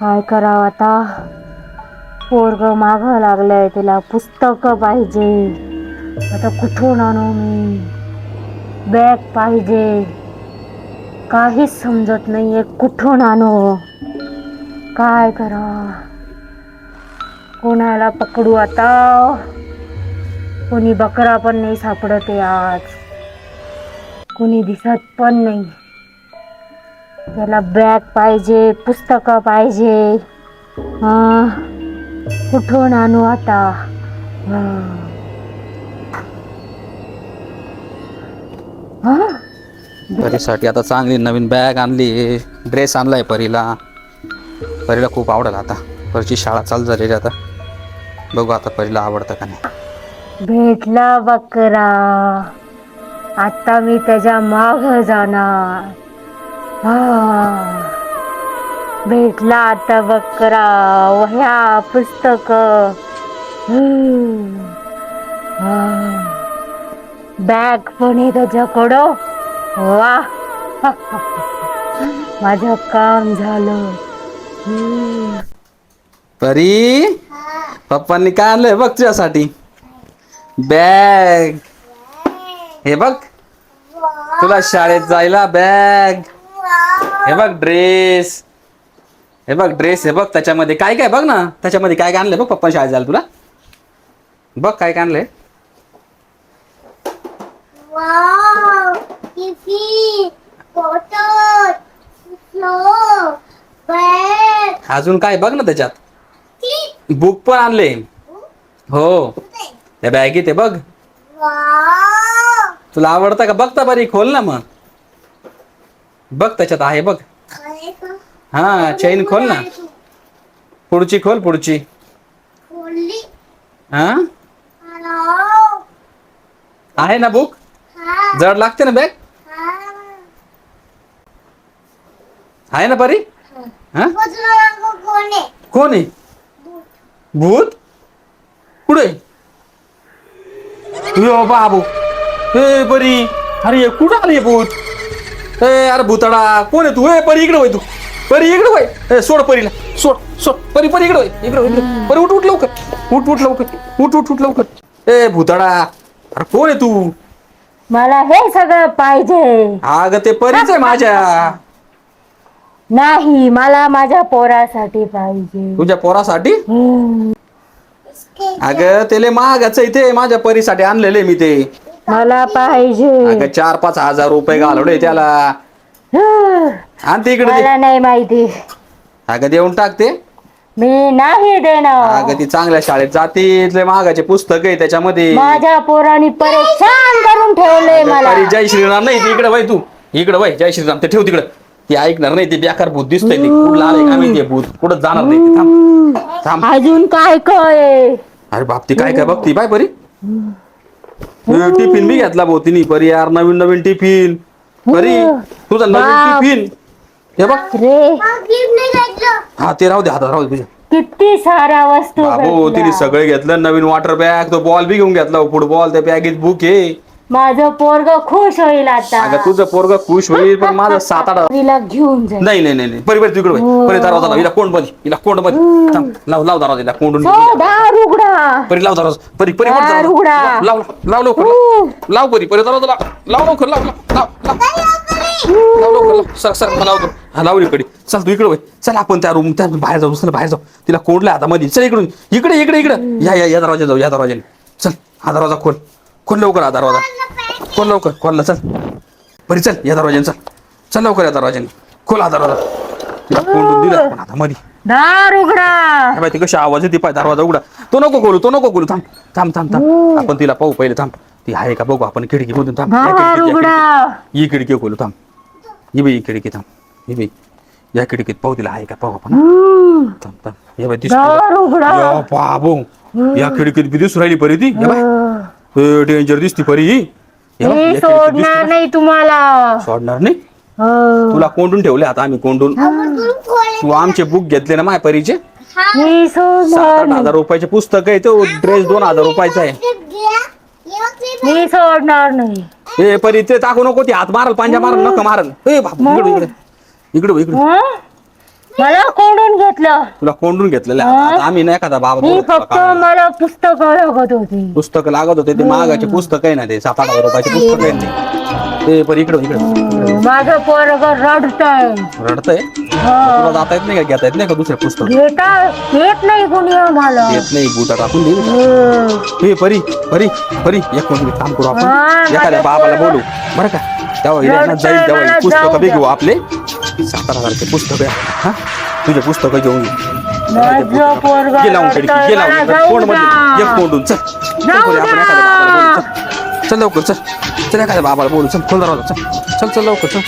काय करावं आता. पोरग मागं लागलंय, तिला पुस्तक पाहिजे. आता कुठून आणू मी? बॅग पाहिजे. काहीच समजत नाहीये कुठून आणू. काय करावं? कोणाला पकडू आता? कोणी बकरा पण नाही सापडत आहे आज. कोणी दिसत पण नाही. त्याला बॅग पाहिजे, पुस्तक पाहिजे. कुठून आणू आता? परीसाठी आता चांगली नवीन बॅग आणली, ड्रेस आणलाय परीला. परीला खूप आवडेल आता. परीची शाळा चालू झालेली आता. बघू आता परीला आवडतं का नाही. भेटला बकरा. आता मी त्याच्या माग जाणार. भेटला आता बकरा. वह्या, पुस्तक. बॅग पण आहे त्याच्याकडं. वा. माझं काम झालं. परी, पप्पांनी काय आणलंय बघ तुझ्यासाठी. बॅग. हे बघ, तुला शाळेत जायला बॅग. हे बघ ड्रेस. हे बघ ड्रेस. हे बघ त्याच्यामध्ये काय काय बघ ना. त्याच्यामध्ये काय काय आणलंय बघ पप्पा शाळेत जायला तुला. बघ काय काय आणलंय. अजून काय बघ ना त्याच्यात. बुक पण आणले. हो, त्या बॅगेत आहे बघ. तुला आवडतं का? बघता बरी, खोल ना मग. बघ त्याच्यात आहे बघ. हा, चेन खोल ना. पुढची खोल, पुढची. हा, आहे ना बुक. जड लागते ना बॅग. आहे ना परी. हा, कोण आहे? भूत. कुठे? यो बाबू. ए परी, अरे कुठं आली भूत? ए अरे भूतडा, कोण आहे तू? ए परी इकडे होय तू. परी इकडे होय. सोड परीला. सोड सोड. परी परी इकडे होय. इकडे परी, उठ उठ लवकर. उठ उठ लवकर. उठ उठ उठ लवकर. ए भूतडा, अरे कोण आहे तू? मला हे सगळं पाहिजे. अगं ते परीच आहे माझ्या. नाही, मला माझ्या पोरासाठी पाहिजे. तुझ्या पोरासाठी? अगं त्याला महागाचं इथे माझ्या परीसाठी आणलेले मी ते. मला पाहिजे. अगं 4-5 हजार रुपये घालवले त्याला. आणि ते इकडे. मला नाही माहिती. अगं देऊन टाकते. मी नाही देणार. अगं ती चांगल्या शाळेत जाते. महागाचे पुस्तक आहे त्याच्यामध्ये. माझ्या पोरांनी परेशान करून ठेवले मला. परी जय श्रीराम नाही. ती इकडे वय तू. इकडे वय. जय श्रीराम ते ठेव तिकडे. ती ऐकणार नाही. ती बेकार भूत दिसतंय. ते कुठं आलंय का माहिती. भूत कुठं जाणार नाही. थांब थांब. अजून काय काय? अरे बाप, ती काय काय बघती बाय परी. टिफिन मी घेतला भाऊ तिने. परी यार नवीन नवीन टिफिन. परी तुझा नवीन टिफिन. हे बघ रे. हा ते राहू दे. हातात राहू दे तुझ्या. किती साऱ्या वस्तू बाबू तिने सगळे घेतलं. नवीन वॉटर बॅग, तो बॉल बी घेऊन घेतला. फुटबॉल. त्या बॅगेत बुक आहे. माझं पोरग खुश होईल आता. अगं तुझं पोरग खुश होईल, पण माझं 7-8 तिला घेऊन जाईल. नाही नाही नाही. परी परी तिकडे परी दरवाजा लाव. हिला कोंड बंद. हिला कोंड बंद. लाव लाव दरवाजा. हिला कोंडून दार उघडा. परी लाव दरवाजा. परी परी दार उघडा. लाव लाव लवकर. लाव परी परी दरवाजा लाव. लाव लवकर. लाव लाव लाव लाव लवकर. सर सर लाव. हा लाव इकडे. चल तू इकडे. चल आपण त्या रूम त्या बाहेर जाऊ. चल बाहेर जाऊ. तिला कोंडल्या हातामध्ये. चल इकडून. इकडे इकडे इकडे. या दरवाजा जाऊ. या दरवाजाने. चल हा दरवाजा खोल. खोल लवकर हा दरवाजा. खोल लवकर. खोलला चल. बरी चल या दरवाजाने. चल चल लवकर या दरवाजाने. खोल हा दरवाजा. तिला कोंडून दिलं पण हातामध्ये. दार उघडा. ती कशी आवाज येते पाय. दरवाजा उघडा. तो नको खोलू. तो नको खोलू. थांब थांब थांब थांब. आपण तिला पाहू पहिले. थांब. ती आहे का बघू आपण. खिडकी खोलून. थांब. दार उघडा. ही खिडकी खोलू. थांब. ही बाई खिडकी. थांब. ही बाई या खिडकीत पाहू तिला आहे का पाहू आपण. थांब थांब. हे बाई दार उघडा. बाबू या खिडकीत बी दिसू राहिली परी ती. डेंजर दिसती परी ही. मी सोडणार नाही तुम्हाला. सोडणार नाही. तुला कोंडून ठेवले आता आम्ही. कोंडून तू आमचे बुक घेतले ना माझ्या परीचे. मी सोडणार 7-8 हजार रुपयाचे पुस्तक आहे. तो ड्रेस 2,000 रुपयाचा आहे. मी सोडणार नाही. ए परी ते टाकू नको. ती हात मारल. पांजा मारल. नका मारल. ए बाबू इकडे इकडे इकडे इकडे. मला कोंडून घेतलं. तुला कोंडून घेतलेलं आहे. हा? आता आम्ही नाही एखादा बाबा मी बोलवतो तुला फक्त काढायला. मला पुस्तकं लागत होती. पुस्तकं लागत होते ते महागाचे पुस्तक आहे ना ते 7-8 रुपयाचे पुस्तक आहे ते पण इकडे इकडे माझं पोरग रडतंय. रडतंय. तुला जाता येत नाही का घेता येत नाही का दुसरे पुस्तक घेत नाही कोणी आम्हाला. येत नाही बुटा टाकून देईल का? हम्म. हे परी परी परी एक मिनिट काम करू आपण हा, एखाद्या माझ्या बाबाला पोरं- बोलू बरं का तेव्हा हिला ना रडतंय, जाईल तेव्हा मला पुस्तकं जाऊ बी द्या. घेऊ आपले 7,000चे पुस्तक आहे हा तुझे पुस्तकं घेऊन घेऊ माझं पोरगं गे लावून खिडकी रडतंय, गे मला लावून जाऊ कोण मध्ये द्या. एक कोंडून चल चल जाऊ परी, आपण द्या. एखाद्या बाबाला बोलू चल. चल लवकर चल चल एखाद्या बाबाला बोलू चल खोल दरवाजा चल चल चल लवकर चल